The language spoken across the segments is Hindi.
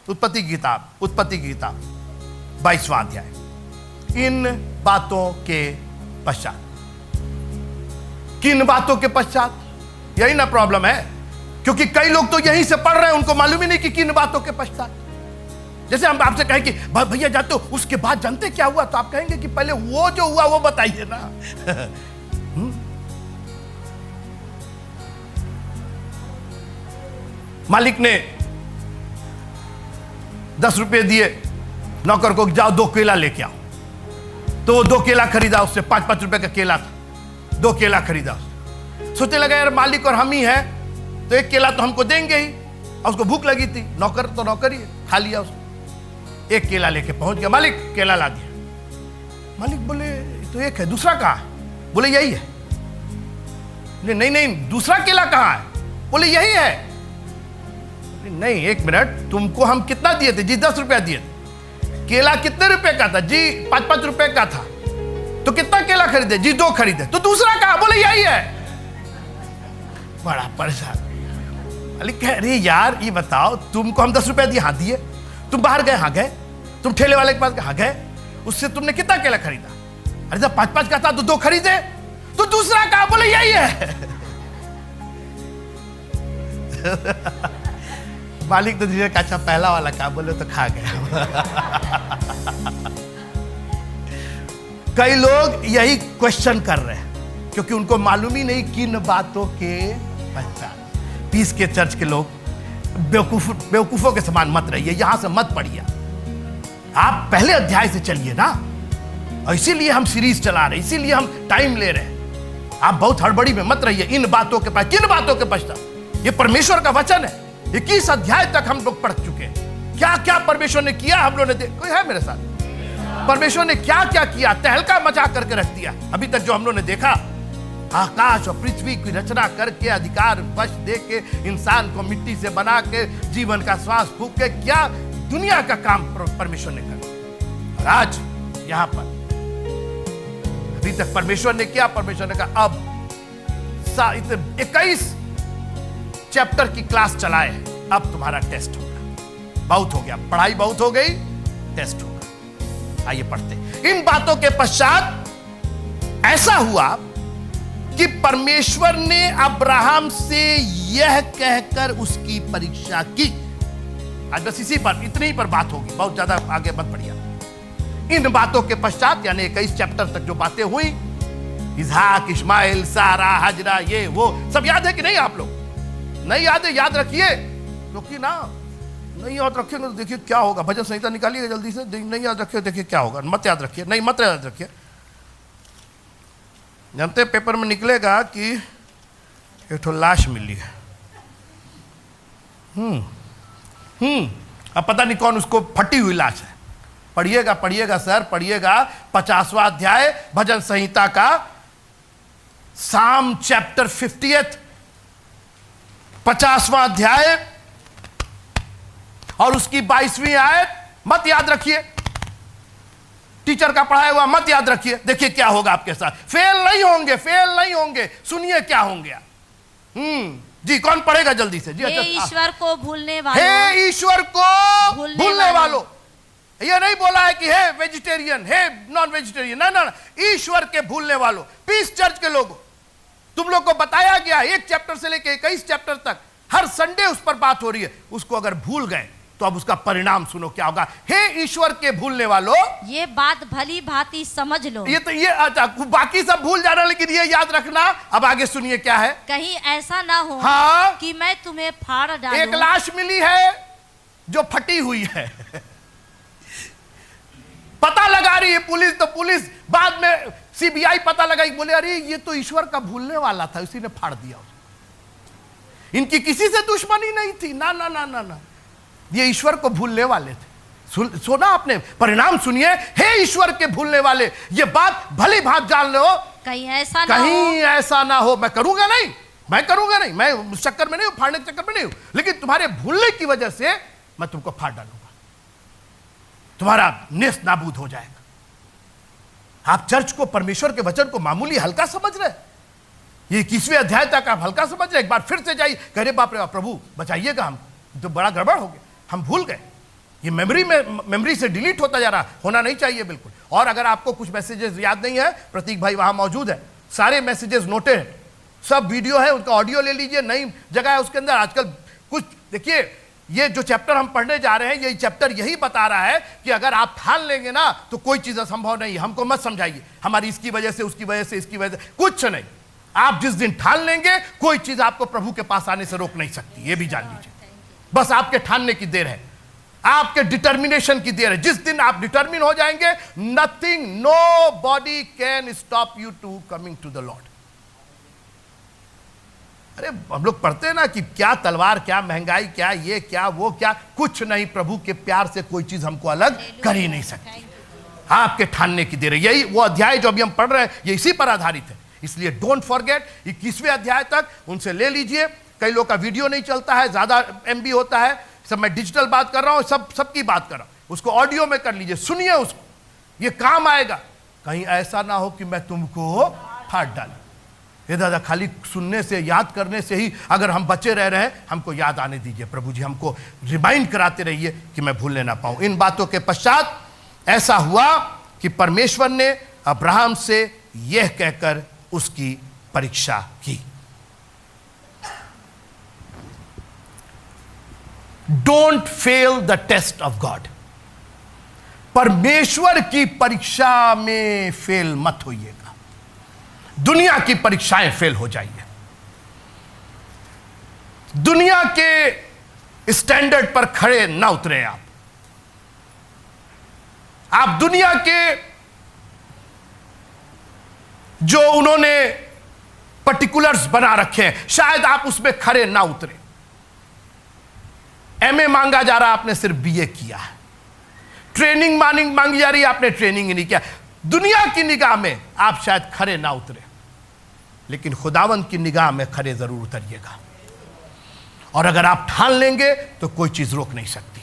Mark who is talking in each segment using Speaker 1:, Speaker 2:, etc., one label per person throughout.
Speaker 1: उत्पत्ति की किताब 22वां अध्याय। इन बातों के पश्चात, किन बातों के पश्चात? यही ना प्रॉब्लम है, क्योंकि कई लोग तो यहीं से पढ़ रहे हैं, उनको मालूम ही नहीं कि किन बातों के पश्चात। जैसे हम आपसे कहें कि भैया जाते हो, उसके बाद जानते क्या हुआ, तो आप कहेंगे कि पहले वो जो हुआ वो बताइए ना। मालिक ने 10 रुपए दिए नौकर को, जाओ 2 केला लेके आओ। तो वो 2 केला खरीदा, उससे 5-5 रुपए का केला था, 2 केला खरीदा। सोचने लगा यार मालिक और हम ही हैं, तो 1 केला तो हमको देंगे ही। और उसको भूख लगी थी, नौकर तो नौकर ही है, खा लिया उसने। 1 केला लेके पहुंच गया, मालिक केला ला दिया। मालिक बोले तो 1 है, दूसरा कहां है? बोले यही है। नहीं, दूसरा केला कहां है? बोले यही है। नहीं 1 मिनट, तुमको हम कितना दिए थे? जी 10 रुपया दिए थे। केला कितने रुपए का था? जी 5-5 रुपए का था। तो कितना केला खरीदे? जी 2 खरीदे। तो दूसरा कहां? बोले यही है। बड़ा परेशान। मालिक कह रही यार ये बताओ, तुमको हम 10 रुपया दिए, हाँ दिए। तुम बाहर गए, हाँ गए। तुम ठेले वाले के पास गए, हाँ गए। उससे तुमने कितना केला खरीदा? अरे जब 5-5 का था तो 2 खरीदे। तो दूसरा कहां? बोले यही है। मालिक तो धीरे कहा, अच्छा पहला वाला कहा? बोले तो खा गया। कई लोग यही क्वेश्चन कर रहे हैं, क्योंकि उनको मालूम ही नहीं किन बातों के पश्चात। पीस के चर्च के लोग बेवकूफों के समान मत रहिए, यहां से मत पढ़िए। आप पहले अध्याय से चलिए ना, और इसीलिए हम सीरीज चला रहे, इसीलिए हम टाइम ले रहे हैं। आप बहुत हड़बड़ी में मत रहिए। इन बातों के पश्चात, किन बातों के पश्चात? ये परमेश्वर का वचन है। 21 अध्याय तक हम लोग पढ़ चुके हैं। क्या क्या परमेश्वर ने किया हम लोगों ने कोई है मेरे साथ? परमेश्वर ने क्या क्या किया, तहलका मचा करके रख दिया। अभी तक जो हम लोगों ने देखा, आकाश और पृथ्वी की रचना करके, अधिकार वश दे के, इंसान को मिट्टी से बना के, जीवन का श्वास फूंक के, क्या दुनिया का काम परमेश्वर ने कर। और आज यहां पर अभी तक परमेश्वर ने किया। परमेश्वर ने कहा अब 21 चैप्टर की क्लास चलाए, अब तुम्हारा टेस्ट होगा। बहुत हो गया, पढ़ाई बहुत हो गई, टेस्ट होगा। आइए पढ़ते। इन बातों के पश्चात ऐसा हुआ कि परमेश्वर ने अब्राहम से यह कहकर उसकी परीक्षा की। आज बस इसी पर, इतनी ही पर बात होगी, बहुत ज्यादा आगे मत बढ़िया। इन बातों के पश्चात यानी 21 चैप्टर तक जो बातें हुई, इसहाक, इस्माइल, सारा, हजरा, ये वो सब याद है कि नहीं? आप लोग नहीं याद है? याद रखिए, क्योंकि ना नहीं याद रखिएगा तो देखिए क्या होगा। भजन संहिता निकालिएगा जल्दी से। नहीं याद रखिए, देखिए क्या होगा। मत याद रखिए, नहीं मत याद रखिए। जानते पेपर में निकलेगा कि एक तो लाश मिली है। अब पता नहीं कौन, उसको फटी हुई लाश है। पढ़िएगा सर, पढ़िएगा 50वां अध्याय भजन संहिता का, साम चैप्टर 50, 50वां अध्याय और उसकी 22वीं आयत। मत याद रखिए, टीचर का पढ़ाया हुआ मत याद रखिए। देखिए क्या होगा आपके साथ। फेल नहीं होंगे। सुनिए क्या होंगे। जी कौन पढ़ेगा जल्दी से? जी
Speaker 2: हे ईश्वर को भूलने वालों,
Speaker 1: हे ईश्वर को भूलने वालों। ये नहीं बोला है कि हे वेजिटेरियन, हे नॉन वेजिटेरियन, ना, ईश्वर के भूलने वालों। पीस चर्च के लोगों, तुम लोग को बताया गया 1 चैप्टर से लेकर 21 चैप्टर तक, हर संडे उस पर बात हो रही है। उसको अगर भूल गए तो अब उसका परिणाम सुनो क्या होगा। हे ईश्वर के भूलने वालों,
Speaker 2: ये बात भली भांति समझ लो।
Speaker 1: ये तो ये अच्छा, बाकी सब भूल जाना, लेकिन ये याद रखना। अब आगे सुनिए क्या है।
Speaker 2: कहीं ऐसा ना हो
Speaker 1: हाँ,
Speaker 2: कि मैं तुम्हें फाड़ डालूं।
Speaker 1: एक लाश मिली है जो फटी हुई है। पता लगा रही है पुलिस, तो पुलिस बाद में सीबीआई पता लगाई, बोले अरे ये तो ईश्वर का भूलने वाला था, उसी ने फाड़ दिया। इनकी किसी से दुश्मनी नहीं थी, ना, ये ईश्वर को भूलने वाले थे। सुना आपने? परिणाम सुनिए। हे ईश्वर के भूलने वाले, ये बात भली भांत जान लो,
Speaker 2: कहीं
Speaker 1: ऐसा ना हो। मैं करूंगा नहीं, मैं उस चक्कर में नहीं हूं, फाड़ने के चक्कर में नहीं हूं, लेकिन तुम्हारे भूलने की वजह से मैं तुमको फाड़ डालूंगा, तुम्हारा नेस्त नाबूद हो जाएगा। आप चर्च को, परमेश्वर के वचन को मामूली हल्का समझ रहे। ये 21वें अध्याय तक आप हल्का समझ रहे। एक बार फिर से जाइए, कह रहे बाप रे प्रभु बचाइएगा, हम तो बड़ा गड़बड़ हो गया, हम भूल गए। ये मेमोरी से डिलीट होता जा रहा, होना नहीं चाहिए बिल्कुल। और अगर आपको कुछ मैसेजेस याद नहीं है, प्रतीक भाई वहां मौजूद है, सारे मैसेजेस नोटेड हैं, सब वीडियो है, उनका ऑडियो ले लीजिए, नई जगह है उसके अंदर। आजकल कुछ देखिए, ये जो चैप्टर हम पढ़ने जा रहे हैं, यही चैप्टर यही बता रहा है कि अगर आप ठान लेंगे ना तो कोई चीज असंभव नहीं है। हमको मत समझाइए हमारी इसकी वजह से, उसकी वजह से, इसकी वजह से, कुछ नहीं। आप जिस दिन ठान लेंगे, कोई चीज आपको प्रभु के पास आने से रोक नहीं सकती, ये भी जान लीजिए। बस आपके ठानने की देर है, आपके डिटर्मिनेशन की देर है। जिस दिन आप डिटर्मिन हो जाएंगे, nothing, nobody can stop you to coming to the lord. अरे हम लोग पढ़ते हैं ना कि क्या तलवार, क्या महंगाई, क्या ये, क्या वो, क्या, कुछ नहीं। प्रभु के प्यार से कोई चीज हमको अलग कर ही नहीं सकती। आपके ठानने की देर है। यही वो अध्याय जो अभी हम पढ़ रहे हैं, ये इसी पर आधारित है। इसलिए डोंट फॉरगेट, 21वें अध्याय तक उनसे ले लीजिए। कई लोग का वीडियो नहीं चलता है, ज्यादा एमबी होता है, सब मैं डिजिटल बात कर रहा हूं, सबकी बात कर रहा हूं, उसको ऑडियो में कर लीजिए, सुनिए उसको, ये काम आएगा। कहीं ऐसा ना हो कि मैं तुमको फाड़ डालूं। ये दादा खाली सुनने से, याद करने से ही अगर हम बचे रह रहे हैं, हमको याद आने दीजिए प्रभु जी, हमको रिमाइंड कराते रहिए कि मैं भूलने ना पाऊं। इन बातों के पश्चात ऐसा हुआ कि परमेश्वर ने अब्राहम से यह कहकर उसकी परीक्षा की, don't fail the test of God. परमेश्वर की परीक्षा में फेल मत होइएगा। दुनिया की परीक्षाएं फेल हो जाइए, दुनिया के स्टैंडर्ड पर खड़े ना उतरे आप दुनिया के जो उन्होंने पर्टिकुलर्स बना रखे हैं, शायद आप उसमें खड़े ना उतरे। एमए मांगा जा रहा, आपने सिर्फ बीए किया है। ट्रेनिंग मांगी जा रही है, आपने ट्रेनिंग ही नहीं किया। दुनिया की निगाह में आप शायद खड़े ना उतरे, लेकिन खुदावंद की निगाह में खड़े जरूर उतरिएगा। और अगर आप ठान लेंगे तो कोई चीज रोक नहीं सकती।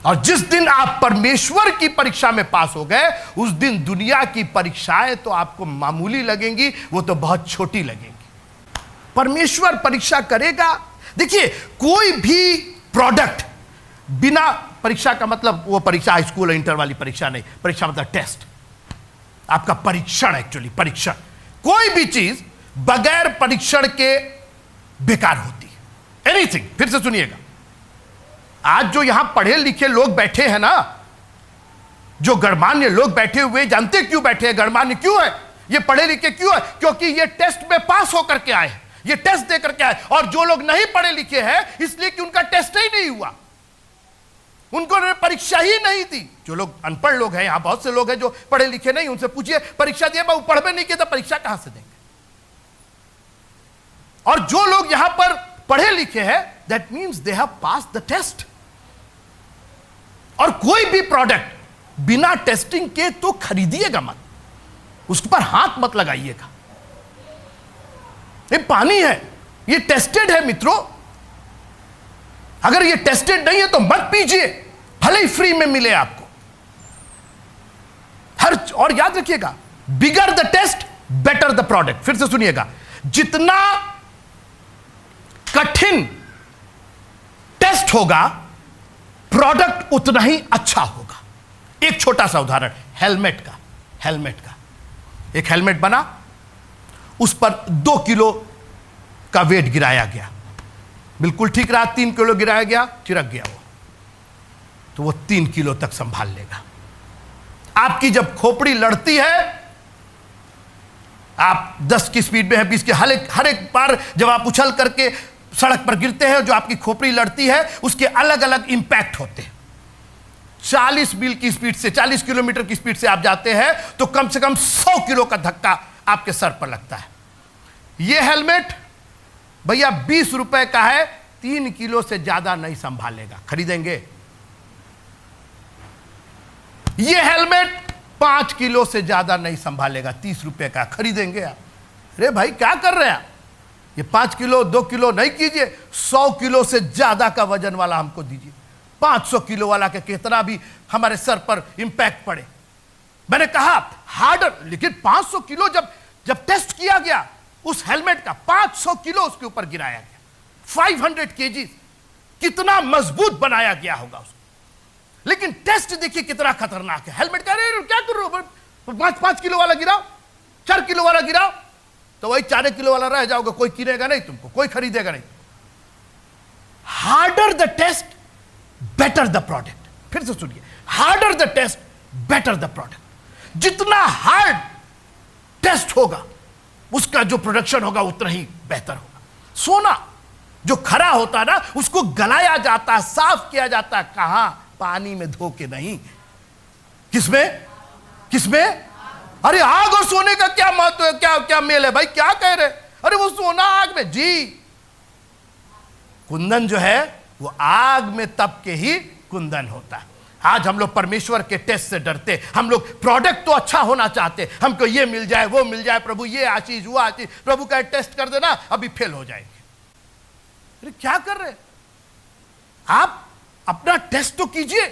Speaker 1: और जिस दिन आप परमेश्वर की परीक्षा में पास हो गए, उस दिन दुनिया की परीक्षाएं तो आपको मामूली लगेंगी, वो तो बहुत छोटी लगेंगी। परमेश्वर परीक्षा करेगा। देखिए, कोई भी प्रोडक्ट बिना परीक्षा का मतलब वो परीक्षा हाई स्कूल इंटर वाली परीक्षा नहीं, परीक्षा मतलब टेस्ट, आपका परीक्षण, एक्चुअली परीक्षण। कोई भी चीज बगैर परीक्षण के बेकार होती है। एनीथिंग, फिर से सुनिएगा, आज जो यहां पढ़े लिखे लोग बैठे हैं ना, जो गणमान्य लोग बैठे हुए, जानते क्यों बैठे हैं? गणमान्य क्यों है? ये पढ़े लिखे क्यों है? क्योंकि ये टेस्ट में पास होकर के आए, ये टेस्ट दे करके आए। और जो लोग नहीं पढ़े लिखे हैं, इसलिए कि उनका टेस्ट ही नहीं हुआ, उनको परीक्षा ही नहीं दी। जो लोग अनपढ़ लोग हैं, यहां बहुत से लोग हैं जो पढ़े लिखे नहीं, उनसे पूछिए परीक्षा दिए, वो पढ़ भी नहीं किया तो परीक्षा कहां से देंगे? और जो लोग यहां पर पढ़े लिखे हैं, that means they have pass the test. और कोई भी प्रोडक्ट बिना टेस्टिंग के तो खरीदिएगा मत, उस पर हाथ मत लगाइएगा। ये पानी है, ये टेस्टेड है मित्रों। अगर ये टेस्टेड नहीं है तो मत पीजिए, भले ही फ्री में मिले आपको। और याद रखिएगा, bigger the test better the product. फिर से सुनिएगा, जितना कठिन टेस्ट होगा, प्रोडक्ट उतना ही अच्छा होगा। एक छोटा सा उदाहरण, हेलमेट का एक हेलमेट बना, उस पर 2 किलो का वेट गिराया गया, बिल्कुल ठीक रहा। 3 किलो गिराया गया, चिरक गया वो, तो वो 3 किलो तक संभाल लेगा। आपकी जब खोपड़ी लड़ती है, आप 10 की स्पीड में है, 20 की, हर एक बार जब आप उछल करके सड़क पर गिरते हैं, जो आपकी खोपड़ी लड़ती है, उसके अलग अलग इंपैक्ट होते हैं। 40 मील की स्पीड से, 40 किलोमीटर की स्पीड से आप जाते हैं तो कम से कम 100 किलो का धक्का आपके सर पर लगता है। यह हेलमेट भैया 20 रुपए का है, 3 किलो से ज्यादा नहीं संभालेगा। खरीदेंगे? यह हेलमेट 5 किलो से ज्यादा नहीं संभालेगा, 30 रुपए का। खरीदेंगे आप? अरे भाई क्या कर रहे हैं आप? ये 5 किलो 2 किलो नहीं कीजिए, 100 किलो से ज्यादा का वजन वाला हमको दीजिए। 500 किलो वाला के कितना भी हमारे सर पर इंपैक्ट पड़े। मैंने कहा हार्डर, लेकिन 500 किलो जब टेस्ट किया गया उस हेलमेट का, 500 किलो उसके ऊपर गिराया गया, 500 केजी। कितना मजबूत बनाया गया होगा उसको। लेकिन टेस्ट देखिए कितना खतरनाक है। हेलमेट का अरे क्या कर रहे हो, 5 किलो वाला गिराओ, 4 किलो वाला गिराओ, तो वही 4 किलो वाला रह जाओगे, कोई किनेगा नहीं तुमको, कोई खरीदेगा नहीं। Harder the test better the product. फिर से सुनिए, harder the test better the product. जितना हार्ड टेस्ट होगा उसका जो प्रोडक्शन होगा उतना ही बेहतर होगा। सोना जो खरा होता ना उसको गलाया जाता है, साफ किया जाता है, कहां? पानी में धो के नहीं। किसमें? किसमें? अरे आग और सोने का क्या महत्व है, क्या क्या मेल है भाई, क्या कह रहे? अरे वो सोना आग में, जी कुंदन जो है वो आग में तप के ही कुंदन होता है। आज हम लोग परमेश्वर के टेस्ट से डरते, हम लोग प्रोडक्ट तो अच्छा होना चाहते, हमको ये मिल जाए वो मिल जाए, प्रभु ये आशीष वो आशीष, प्रभु का टेस्ट कर देना अभी फेल हो जाएंगे। अरे क्या कर रहे? आप अपना टेस्ट तो कीजिए।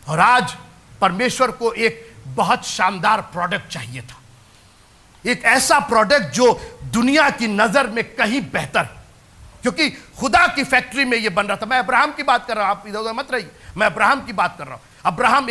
Speaker 1: और आज परमेश्वर को एक बहुत शानदार प्रोडक्ट चाहिए था, एक ऐसा प्रोडक्ट जो दुनिया की नजर में कहीं बेहतर, क्योंकि खुदा की फैक्ट्री में यह बन रहा था। मैं अब्राहम की बात कर रहा हूं, आप इधर उधर मत रहिए, मैं अब्राहम की बात कर रहा हूं। अब्राहम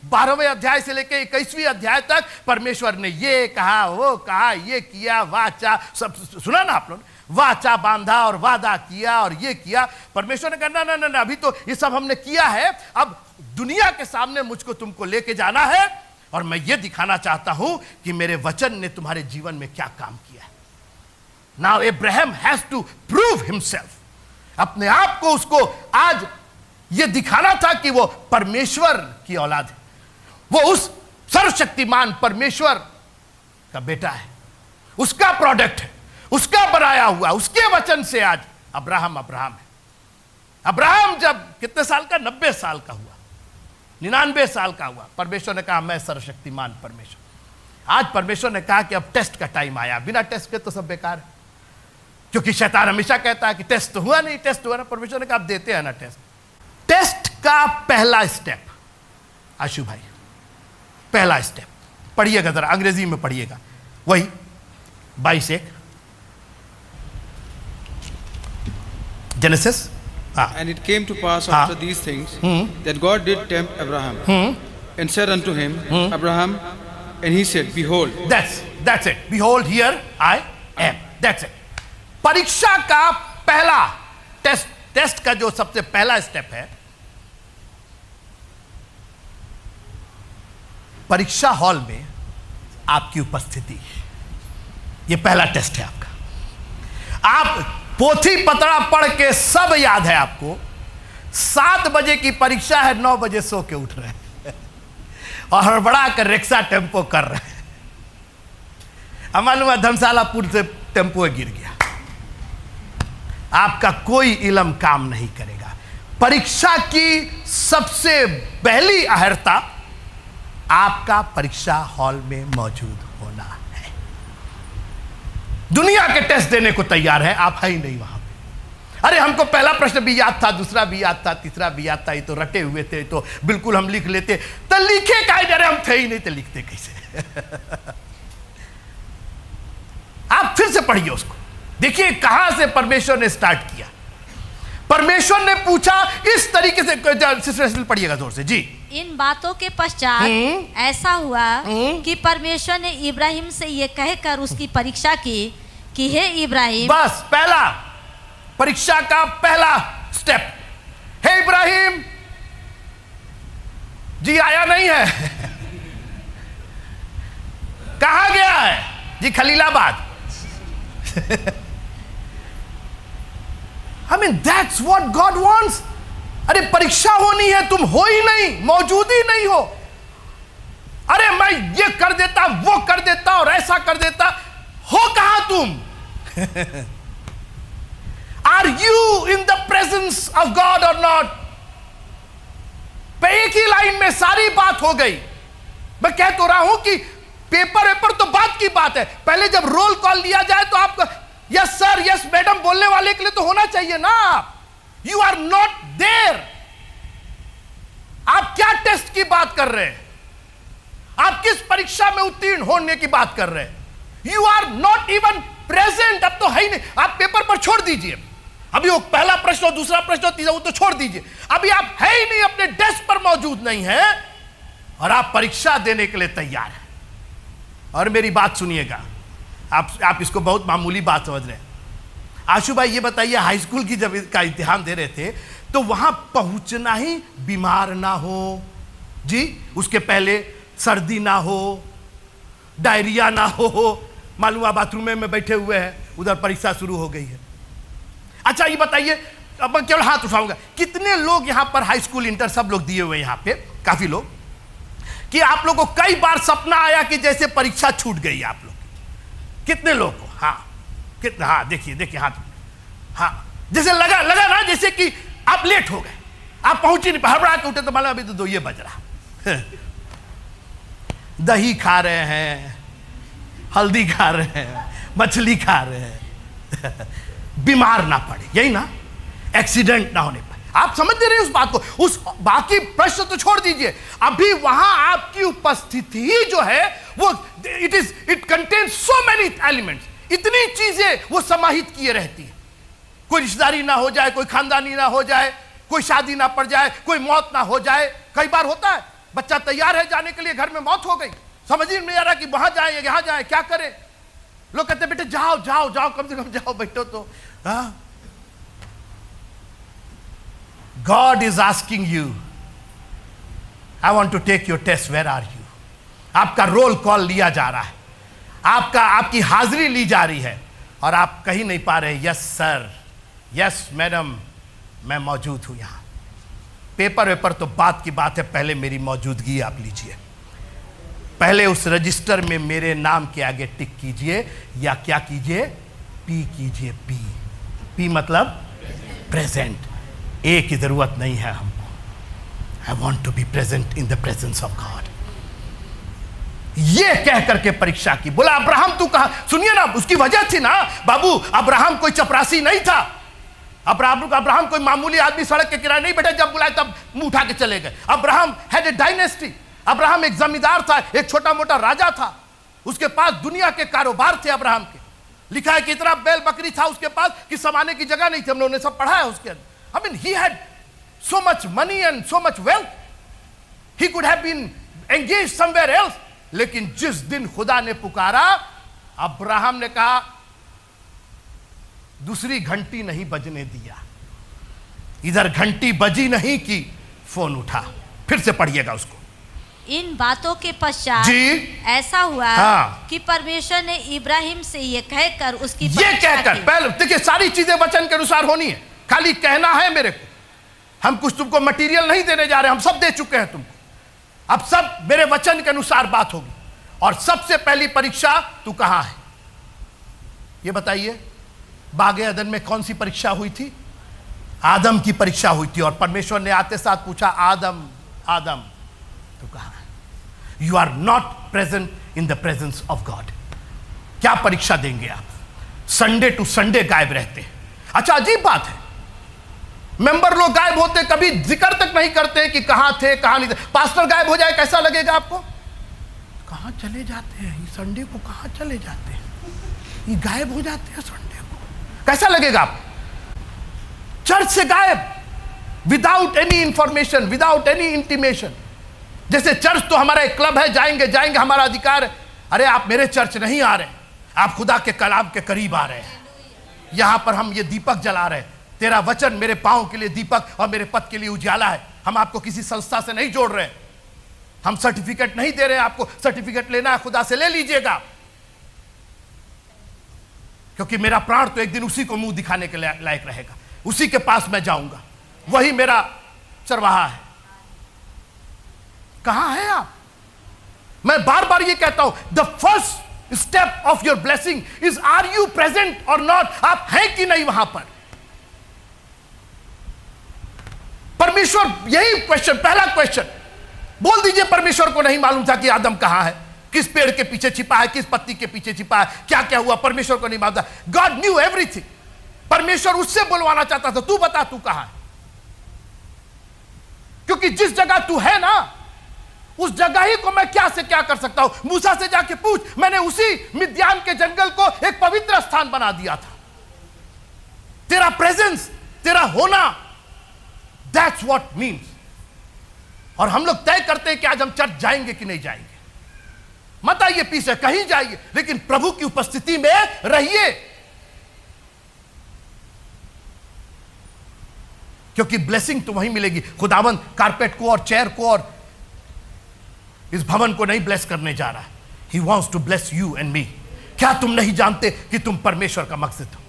Speaker 1: 12वें अध्याय से लेकर 21वीं अध्याय तक परमेश्वर ने ये कहा वो कहा, ये किया, वाचा, सब सुना ना आप लोग, वाचा बांधा और वादा किया और ये किया। परमेश्वर ने कहा ना ना ना ना, अभी तो ये सब हमने किया है, अब दुनिया के सामने मुझको तुमको लेके जाना है और मैं ये दिखाना चाहता हूं कि मेरे वचन ने तुम्हारे जीवन में क्या काम किया है। Now Abraham has to prove himself, अपने आप को उसको आज ये दिखाना था कि वो परमेश्वर की औलाद है, वो उस सर्वशक्तिमान परमेश्वर का बेटा है, उसका प्रोडक्ट है, उसका बनाया हुआ, उसके वचन से आज अब्राहम अब्राहम है। अब्राहम जब कितने साल का, 90 साल का हुआ, 99 साल का हुआ, परमेश्वर ने कहा मैं सर्वशक्तिमान परमेश्वर। आज परमेश्वर ने कहा कि अब टेस्ट का टाइम आया, बिना टेस्ट के तो सब बेकार है, क्योंकि शैतान हमेशा कहता है कि टेस्ट तो हुआ नहीं, टेस्ट हुआ ना। परमेश्वर ने कहा आप देते हैं ना टेस्ट। टेस्ट का पहला स्टेप, आशु भाई, पहला स्टेप पढ़िएगा जरा, अंग्रेजी में पढ़िएगा, वही 22:1 genesis.
Speaker 3: And it came to pass after these things that God did tempt Abraham and said unto him, Abraham, and he said, Behold.
Speaker 1: That's it. Behold, here I am. That's it. परीक्षा का पहला टेस्ट का जो सबसे पहला स्टेप है, परीक्षा हॉल में आपकी उपस्थिति, ये पहला टेस्ट है आपका। आप पोथी पतरा पढ़ के सब याद है आपको, 7 बजे की परीक्षा है, 9 बजे सो के उठ रहे हैं और हड़बड़ा कर रिक्शा टेम्पो कर रहे हैं। अब मालूम है धर्मशाला पुल से टेम्पो गिर गया, आपका कोई इल्म काम नहीं करेगा। परीक्षा की सबसे पहली अहर्ता आपका परीक्षा हॉल में मौजूद होना है। दुनिया के टेस्ट देने को तैयार है, आप है ही नहीं वहां पे। अरे हमको पहला प्रश्न भी याद था, दूसरा भी याद था, तीसरा भी याद था, ये तो रटे हुए थे, तो बिल्कुल हम लिख लेते। तो लिखे काहे जा रहे, हम थे ही नहीं तो लिखते कैसे? आप फिर से पढ़िए उसको, देखिए कहां से परमेश्वर ने स्टार्ट किया। परमेश्वर ने पूछा इस तरीके से, पढ़िएगा जोर से जी।
Speaker 2: इन बातों के पश्चात ऐसा हुआ कि परमेश्वर ने इब्राहिम से ये कहकर उसकी परीक्षा की कि हे इब्राहिम।
Speaker 1: बस पहला परीक्षा का पहला स्टेप, हे इब्राहिम जी आया नहीं है कहां गया है जी? Khalilabad. I mean, that's what God wants. अरे परीक्षा होनी है, तुम हो ही नहीं, मौजूद ही नहीं हो। अरे मैं ये कर देता, वो कर देता और ऐसा कर देता, हो कहां तुम? Are you in the presence of God or not? एक ही लाइन में सारी बात हो गई। मैं कह तो रहा हूं कि पेपर तो बात की बात है, पहले जब रोल कॉल लिया जाए तो आपका यस सर यस मैडम बोलने वाले के लिए तो होना चाहिए ना। You are not there. आप क्या टेस्ट की बात कर रहे हैं? आप किस परीक्षा में उत्तीर्ण होने की बात कर रहे हैं? You are not even present. अब तो है ही नहीं, आप पेपर पर छोड़ दीजिए, अभी वो पहला प्रश्न और दूसरा प्रश्न और तीसरा वो तो छोड़ दीजिए, अभी आप है ही नहीं, अपने डेस्क पर मौजूद नहीं है और आप परीक्षा देने के लिए तैयार हैं। और मेरी बात सुनिएगा, आप इसको बहुत मामूली बात समझ रहे हैं। आशु भाई ये बताइए, हाई स्कूल की जब का इम्तिहान दे रहे थे तो वहां पहुंचना ही बीमार ना हो जी, उसके पहले सर्दी ना हो, डायरिया ना हो, मालूम आप बाथरूम में बैठे हुए हैं, उधर परीक्षा शुरू हो गई है। अच्छा ये बताइए, अब मैं केवल हाथ उठाऊंगा, कितने लोग यहां पर हाई स्कूल इंटर सब लोग दिए हुए यहां पे, काफी लोग, कि आप लोगों को कई बार सपना आया कि जैसे परीक्षा छूट गई आप लोग, कितने लोग को? हाँ कितना, हाँ देखिए हाथ, हाँ जैसे लगा ना जैसे कि आप लेट हो गए, आप पहुंच ही नहीं, हड़बड़ा के उठे तो मालूम अभी तो 2 ये बज रहा। दही खा रहे हैं, हल्दी खा रहे हैं, मछली खा रहे हैं, बीमार ना पड़े, यही ना, एक्सीडेंट ना होने पाए। आप समझ रहे हैं उस बात को? उस बाकी प्रश्न तो छोड़ दीजिए, अभी वहां आपकी उपस्थिति ही जो है वो it contains so many elements, इतनी चीजें वो समाहित किए रहती है। कोई रिश्तेदारी ना हो जाए, कोई खानदानी ना हो जाए, कोई शादी ना पड़ जाए, कोई मौत ना हो जाए। कई बार होता है बच्चा तैयार है जाने के लिए, घर में मौत हो गई, समझ ही नहीं आ रहा कि वहां जाए यहां जाए, क्या करें। लोग कहते बेटे जाओ जाओ जाओ, कम से कम जाओ, बैठो तो। God is asking you, I want to take your test, where are you? आपका रोल कॉल लिया जा रहा है, आपकी हाजिरी ली जा रही है और आप कहीं नहीं पा रहे यस सर, यस मैडम, मैं मौजूद हूं यहां। पेपर तो बात की बात है, पहले मेरी मौजूदगी आप लीजिए, पहले उस रजिस्टर में मेरे नाम के आगे टिक कीजिए, या क्या कीजिए, पी कीजिए, पी मतलब प्रेजेंट। ए की जरूरत नहीं है हमको, I want to be present in the presence of God. ये कह करके परीक्षा की। बोला अब्राहम तू कहां, सुनिए ना, उसकी वजह थी ना बाबू, अब्राहम कोई चपरासी नहीं था, अब्राहम कोई मामूली आदमी सड़क के किनारे नहीं बैठे, जब बुलाए तब मुंह उठा के चले गए। Abraham had a dynasty, Abraham एक जमींदार था, एक छोटा मोटा राजा था, उसके पास दुनिया के कारोबार थे अब्राहम के। लिखा है कि इतना बैल बकरी था उसके पास कि समाने की जगह नहीं थी, हम लोगों ने सब पढ़ा है उसके अंदर। I mean, he had so much money and so much wealth. He could have been engaged somewhere else. लेकिन जिस दिन खुदा ने पुकारा, अब्राहम ने कहा, दूसरी घंटी नहीं बजने दिया, इधर घंटी बजी नहीं कि फोन उठा। फिर से पढ़िएगा उसको।
Speaker 2: इन बातों के पश्चात
Speaker 1: जी
Speaker 2: ऐसा हुआ
Speaker 1: हाँ।
Speaker 2: कि परमेश्वर ने इब्राहिम से ये कहकर उसकी
Speaker 1: ये कहकर, पहले देखिए सारी चीजें वचन के अनुसार होनी है, खाली कहना है मेरे को, हम कुछ तुमको मटेरियल नहीं देने जा रहे, हम सब दे चुके हैं तुमको, अब सब मेरे वचन के अनुसार बात होगी। और सबसे पहली परीक्षा, तू कहां है ये बताइए। बागे अदन में कौन सी परीक्षा हुई थी? आदम की परीक्षा हुई थी, और परमेश्वर ने आते साथ पूछा, आदम आदम तू कहां है? You are not present in the presence of God. क्या परीक्षा देंगे आप? संडे टू संडे गायब रहते हैं। अच्छा अजीब बात है, मेंबर लोग गायब होते, कभी जिक्र तक नहीं करते कि कहां थे कहां नहीं थे। पास्टर गायब हो जाए कैसा लगेगा आपको? कहां चले जाते हैं, ये संडे को कहां चले जाते हैं, ये गायब हो जाते हैं संडे को, कैसा लगेगा आपको? चर्च से गायब, without any information, without any intimation. जैसे चर्च तो हमारा एक क्लब है, जाएंगे जाएंगे, हमारा अधिकार है। अरे आप मेरे चर्च नहीं आ रहे, आप खुदा के कलाम के करीब आ रहे हैं। यहां पर हम ये दीपक जला रहे हैं, तेरा वचन मेरे पांव के लिए दीपक और मेरे पथ के लिए उजाला है। हम आपको किसी संस्था से नहीं जोड़ रहे, हम सर्टिफिकेट नहीं दे रहे हैं आपको। सर्टिफिकेट लेना है खुदा से ले लीजिएगा, क्योंकि मेरा प्राण तो एक दिन उसी को मुंह दिखाने के लायक रहेगा, उसी के पास मैं जाऊंगा, वही मेरा चरवाहा है। कहां है आप? मैं बार बार ये कहता हूं, the first step of your blessing is are you present और नॉट। आप हैं कि नहीं वहां पर? परमेश्वर, यही क्वेश्चन, पहला क्वेश्चन बोल दीजिए। परमेश्वर को नहीं मालूम था कि आदम कहां है, किस पेड़ के पीछे छिपा है, किस पत्ती के पीछे छिपा है, क्या क्या हुआ, परमेश्वर को नहीं मालूम था। God new everything. परमेश्वर उससे बुलवाना चाहता था, तू बता तू कहां है, क्योंकि जिस जगह तू है ना, उस जगह ही को मैं क्या से क्या कर सकता हूं। मूसा से जाके पूछ, मैंने उसी मिद्यान के जंगल को एक पवित्र स्थान बना दिया था। तेरा प्रेजेंस, तेरा होना, दैट्स व्हाट मीन्स। और हम लोग तय करते हैं कि आज हम चर्च जाएंगे कि नहीं जाएंगे। मत आइए पीछे, कहीं जाइए, लेकिन प्रभु की उपस्थिति में रहिए, क्योंकि ब्लेसिंग तो वहीं मिलेगी। खुदावंद कारपेट को और चेयर को और इस भवन को नहीं ब्लेस करने जा रहा है। He wants to bless you and me. क्या तुम नहीं जानते कि तुम परमेश्वर का मकसद हो?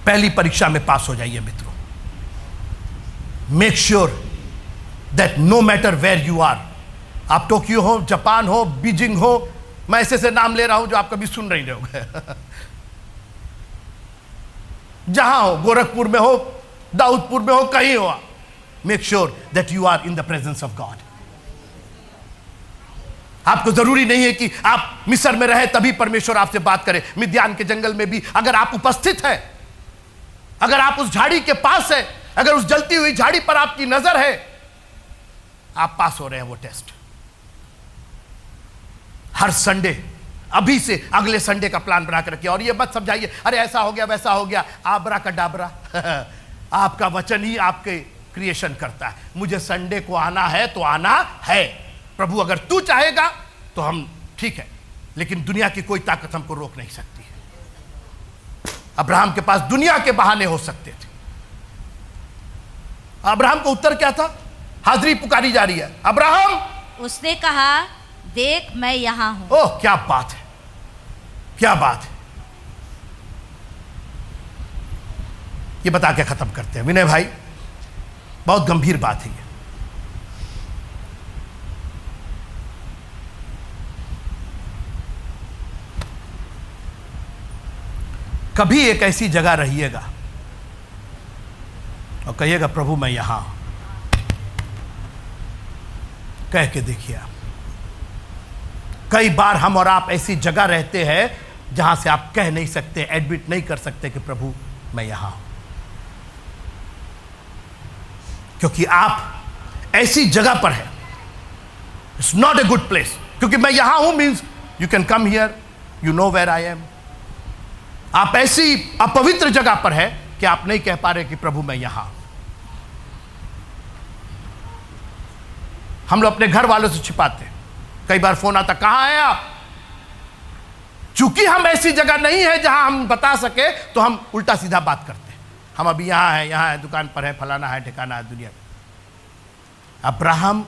Speaker 1: पहली परीक्षा में पास हो जाइए मित्रों। Make sure that no matter where you are, आप टोक्यो हो, जापान हो, बीजिंग हो, मैं ऐसे से नाम ले रहा हूं जो आप कभी सुन नहीं रहे होंगे जहां हो, गोरखपुर में हो, दाऊदपुर में हो, कहीं हो, make sure that you are in the presence of God. आपको जरूरी नहीं है कि आप मिस्र में रहे तभी परमेश्वर आपसे बात करे। मिद्यान के जंगल में भी अगर आप उपस्थित है, अगर आप उस झाड़ी के पास है, अगर उस जलती हुई झाड़ी पर आपकी नजर है, आप पास हो रहे हैं वो टेस्ट। हर संडे, अभी से अगले संडे का प्लान बना कर रखिए। और ये मत समझाइए अरे ऐसा हो गया वैसा हो गया, आबरा का डाबरा आपका वचन ही आपके क्रिएशन करता है। मुझे संडे को आना है तो आना है। प्रभु अगर तू चाहेगा तो हम ठीक है, लेकिन दुनिया की कोई ताकत हमको रोक नहीं सकती है। अब्राहम के पास दुनिया के बहाने हो सकते थे। अब्राहम का उत्तर क्या था? हाजिरी पुकारी जा रही है, अब्राहम।
Speaker 2: उसने कहा देख मैं यहां हूं।
Speaker 1: ओह क्या बात है, क्या बात है। ये बता के खत्म करते हैं विनय भाई, बहुत गंभीर बात है ये। कभी एक ऐसी जगह रहिएगा और कहिएगा प्रभु मैं यहां हूं, कह के देखिए आप। कई बार हम और आप ऐसी जगह रहते हैं जहां से आप कह नहीं सकते, एडमिट नहीं कर सकते कि प्रभु मैं यहां हूं, क्योंकि आप ऐसी जगह पर है। It's not a good place, क्योंकि मैं यहां हूं means you can come here, you know where I am. आप ऐसी अपवित्र जगह पर है कि आप नहीं कह पा रहे कि प्रभु मैं यहां हूं। हम लोग अपने घर वालों से छिपाते हैं। कई बार फोन आता, कहां हैं आप? चूंकि हम ऐसी जगह नहीं है जहां हम बता सके, तो हम उल्टा सीधा बात करते हैं। हम अभी यहां है, दुकान पर है, फलाना है, ठिकाना है, दुनिया में। Abraham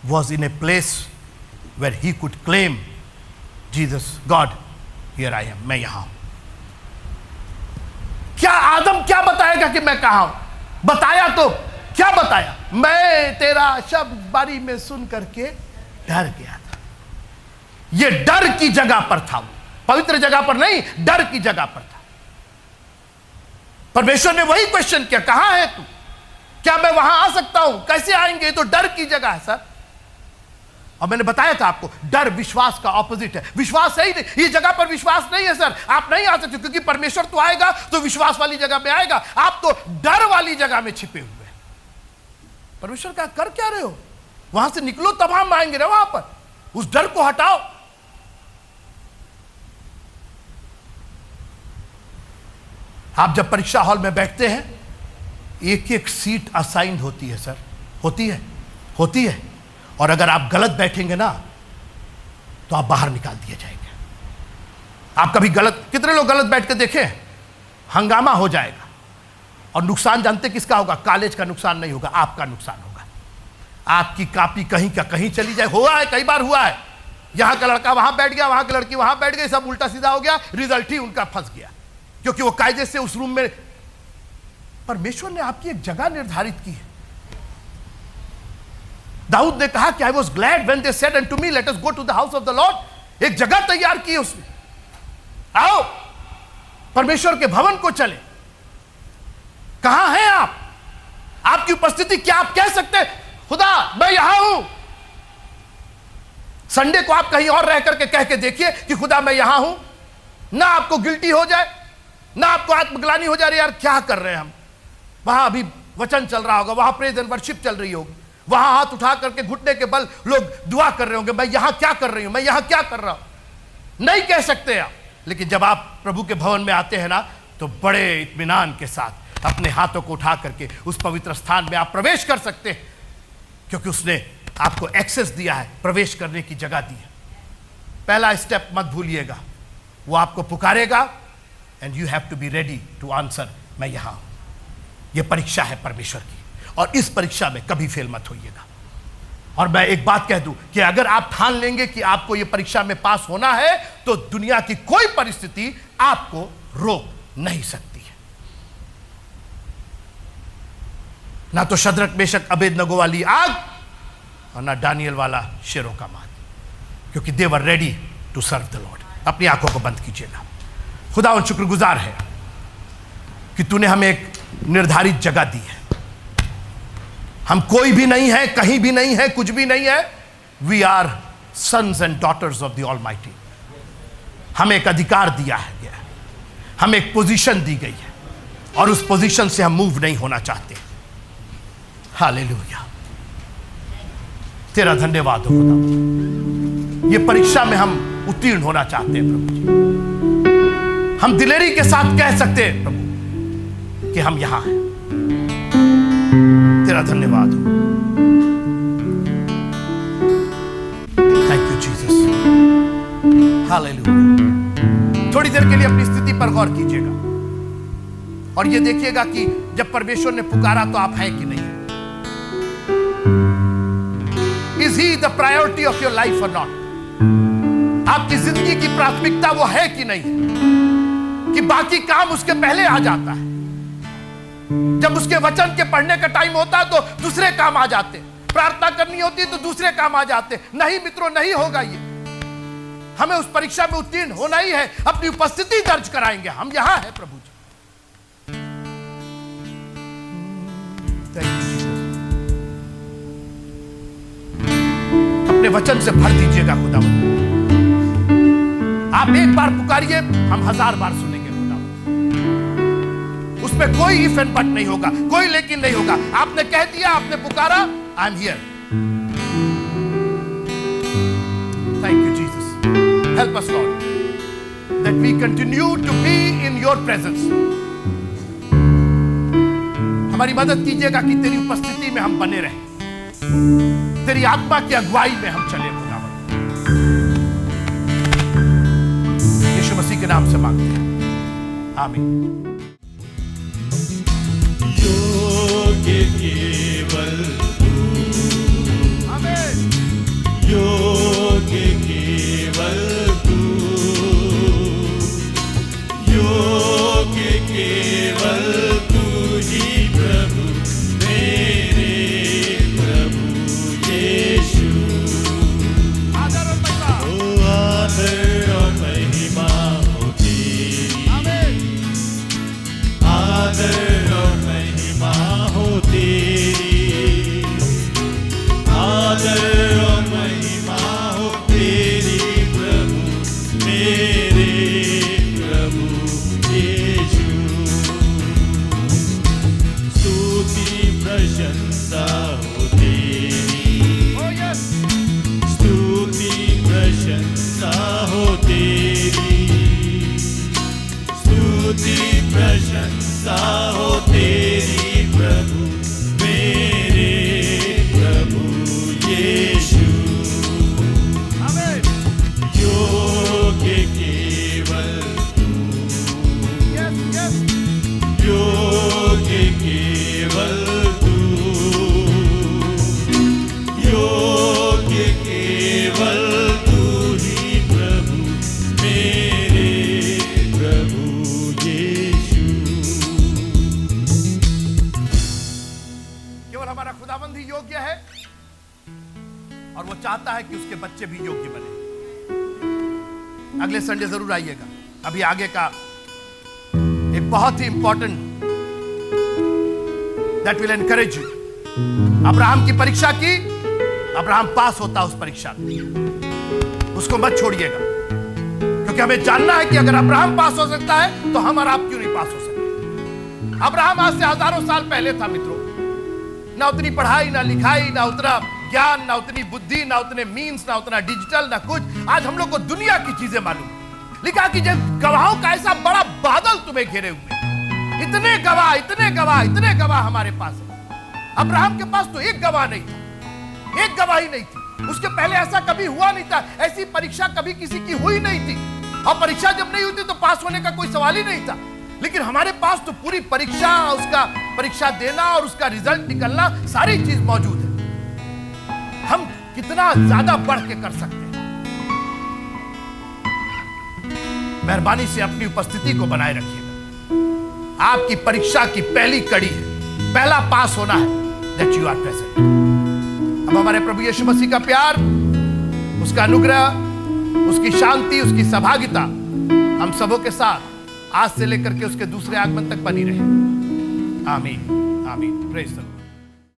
Speaker 1: was in a place where he could claim Jesus, God here I am, मैं यहां हूं। क्या आदम क्या बताएगा कि मैं कहां हूं? बताया तो क्या बताया? मैं तेरा शब्द बारी में सुन करके डर गया था। यह डर की जगह पर था, पवित्र जगह पर नहीं, डर की जगह पर था। परमेश्वर ने वही क्वेश्चन किया, कहां है तू? क्या मैं वहां आ सकता हूं? कैसे आएंगे? ये तो डर की जगह है सर। और मैंने बताया था आपको, डर विश्वास का ऑपोजिट है। विश्वास है ही नहीं, ये जगह पर विश्वास नहीं है सर, आप नहीं आ सकते, क्योंकि परमेश्वर तो आएगा तो विश्वास वाली जगह में आएगा, आप तो डर वाली जगह में छिपे हुए हैं। परमेश्वर का कर क्या रहे हो? वहां से निकलो तब हम आएंगे ना वहां पर। उस डर को हटाओ। आप जब परीक्षा हॉल में बैठते हैं, एक एक सीट असाइंड होती है सर, होती है। और अगर आप गलत बैठेंगे ना तो आप बाहर निकाल दिए जाएंगे। आप कभी गलत, कितने लोग गलत बैठ के देखें? हंगामा हो जाएगा। और नुकसान जानते किसका होगा? कॉलेज का नुकसान नहीं होगा, आपका नुकसान होगा। आपकी कॉपी कहीं का कहीं चली जाए। हुआ है, कई बार हुआ है। यहां का लड़का वहां बैठ गया, वहां की लड़की वहां बैठ गई, सब उल्टा सीधा हो गया, रिजल्ट ही उनका फंस गया, क्योंकि वो कायदे से उस रूम में। परमेश्वर ने आपकी एक जगह निर्धारित की है। दाऊद ने कहा कि I was glad when they said unto me, let us go to the house of the lord. एक जगह तैयार की है उसने, आओ परमेश्वर के भवन को चले। कहां हैं आप? आपकी उपस्थिति क्या आप कह सकते हैं खुदा मैं यहां हूं? संडे को आप कहीं और रह करके कह के देखिए कि खुदा मैं यहां हूं। ना आपको गिल्टी हो जाए, ना आपको आत्मग्लानि हो जाए, यार क्या कर रहे हैं हम। वहां अभी वचन चल रहा होगा, वहां प्रेज एंड वर्शिप चल रही होगी, वहां हाथ उठा करके घुटने के बल लोग दुआ कर रहे होंगे, मैं यहां क्या कर रही हूं, मैं यहां क्या कर रहा हूं। नहीं कह सकते आप, लेकिन जब आप प्रभु के भवन में आते हैं ना, तो बड़े इत्मीनान के साथ अपने हाथों को उठा करके उस पवित्र स्थान में आप प्रवेश कर सकते हैं, क्योंकि उसने आपको एक्सेस दिया है, प्रवेश करने की जगह दी है। पहला स्टेप मत भूलिएगा, वो आपको पुकारेगा and you have to be ready to answer, मैं यहां हूं। यह परीक्षा है परमेश्वर की, और इस परीक्षा में कभी फेल मत होइएगा। और मैं एक बात कह दूं कि अगर आप ठान लेंगे कि आपको यह परीक्षा में पास होना है, तो दुनिया की कोई परिस्थिति आपको रोक नहीं सकती है। ना तो शद्रक मेशक अबेदनगो वाली आग, और ना दानियल वाला शेरों का मार, क्योंकि they were ready to serve the lord. अपनी आंखों को बंद कीजिएगा। खुदा उन शुक्रगुजार है कि तूने हमें एक निर्धारित जगह दी है। हम कोई भी नहीं है, कहीं भी नहीं है, कुछ भी नहीं है। We are sons and daughters of the almighty. हमें एक अधिकार दिया है गया, हमें एक पोजीशन दी गई है, और उस पोजीशन से हम मूव नहीं होना चाहते। हालेलुया, तेरा धन्यवाद हो खुदा। ये परीक्षा में हम उत्तीर्ण होना चाहते हैं प्रभु जी। हम दिलेरी के साथ कह सकते हैं प्रभु कि हम यहां हैं। तेरा धन्यवाद हो। Thank you Jesus. हालेलुया। थोड़ी देर के लिए अपनी स्थिति पर गौर कीजिएगा और ये देखिएगा कि जब परमेश्वर ने पुकारा तो आप हैं कि नहीं। Is he the priority of your life और नॉट? आपकी जिंदगी की प्राथमिकता वो है कि नहीं, कि बाकी काम उसके पहले आ जाता है। जब उसके वचन के पढ़ने का टाइम होता है तो दूसरे काम आ जाते, प्रार्थना करनी होती है तो दूसरे काम आ जाते। नहीं मित्रों, नहीं होगा ये। हमें उस परीक्षा में उत्तीर्ण होना ही है। अपनी उपस्थिति दर्ज कराएंगे, हम यहां हैं प्रभु जी। अपने वचन से भर दीजिएगा खुदा। आप एक बार पुकारिए, हम 1000 बार सुनेंगे खुदा। उसमें कोई इफ एंड बट नहीं होगा, कोई लेकिन नहीं होगा। आपने कह दिया, आपने पुकारा, I am here. Thank you Jesus. Help us lord that we continue to be in your presence. हमारी मदद कीजिएगा कि तेरी उपस्थिति में हम बने रहें, तेरी आत्मा की अगुवाई में हम चले खुदावंद। यीशु मसीह के नाम से मांगते हैं, आमीन।
Speaker 4: योग्य केवल तू,
Speaker 1: आमीन।
Speaker 4: योग्य केवल तू, योग्य केवल तू ही प्रभु, मेरे प्रभु यीशु।
Speaker 1: आदर और महिमा,
Speaker 4: ओ आदर और महिमा हो तेरी,
Speaker 1: आमीन।
Speaker 4: आदर और महिमा हो तेरी, आदर और महिमा हो तेरी प्रभु, मेरे प्रभु यीशु। स्तुति प्रशंसा हो तेरी,
Speaker 1: Oh yes,
Speaker 4: स्तुति प्रशंसा हो तेरी, स्तुति प्रशंसा हो तेरी प्रभु, मेरे प्रभु यीशु।
Speaker 1: आमीन।
Speaker 4: योग्य केवल तू,
Speaker 1: Yes, yes,
Speaker 4: योग्य केवल तू, योग्य केवल तू ही प्रभु, मेरे प्रभु यीशु।
Speaker 1: केवल हमारा खुदाबंद ही योग्य है, और वो चाहता है कि उसके बच्चे भी योग्य बने। अगले संडे जरूर आइएगा। अभी आगे का एक बहुत ही important that will encourage you. Abraham की परीक्षा की, अब्राहम पास होता उस परीक्षा में, उसको मत छोड़िएगा, क्योंकि हमें जानना है कि अगर अब्राहम पास हो सकता है तो हम और आप क्यों नहीं पास हो सकते। अब्राहम आज से हजारों साल पहले था मित्रों। ना उतनी पढ़ाई, ना लिखाई, ना उतना ज्ञान, ना उतनी बुद्धि, ना उतने मीन्स, ना उतना डिजिटल, ना कुछ। आज हम लोग को दुनिया की चीजें मालूम। लिखा कि जब गवाहों का ऐसा बड़ा बादल तुम्हें घेरे हुए, इतने गवाह, इतने गवाह, इतने गवाह हमारे पास है। अब्राहम के पास तो एक गवाह नहीं था, एक गवाही नहीं थी। उसके पहले ऐसा कभी हुआ नहीं था, ऐसी परीक्षा कभी किसी की हुई नहीं थी। और परीक्षा जब नहीं होती तो पास होने का कोई सवाल ही नहीं था। लेकिन हमारे पास तो पूरी परीक्षा, उसका परीक्षा देना और उसका रिजल्ट निकलना, सारी चीज मौजूद है। हम कितना ज्यादा बढ़ के कर सकते हैं। मेहरबानी से अपनी उपस्थिति को बनाए रखिएगा। आपकी परीक्षा की पहली कड़ी है, पहला पास होना है, दैट यू आर प्रेजेंट। अब हमारे प्रभु यीशु मसीह का प्यार, उसका अनुग्रह, उसकी शांति, उसकी सहभागिता हम सबों के साथ आज से लेकर के उसके दूसरे आगमन तक बनी रहे। आमीन, आमीन। Praise the Lord.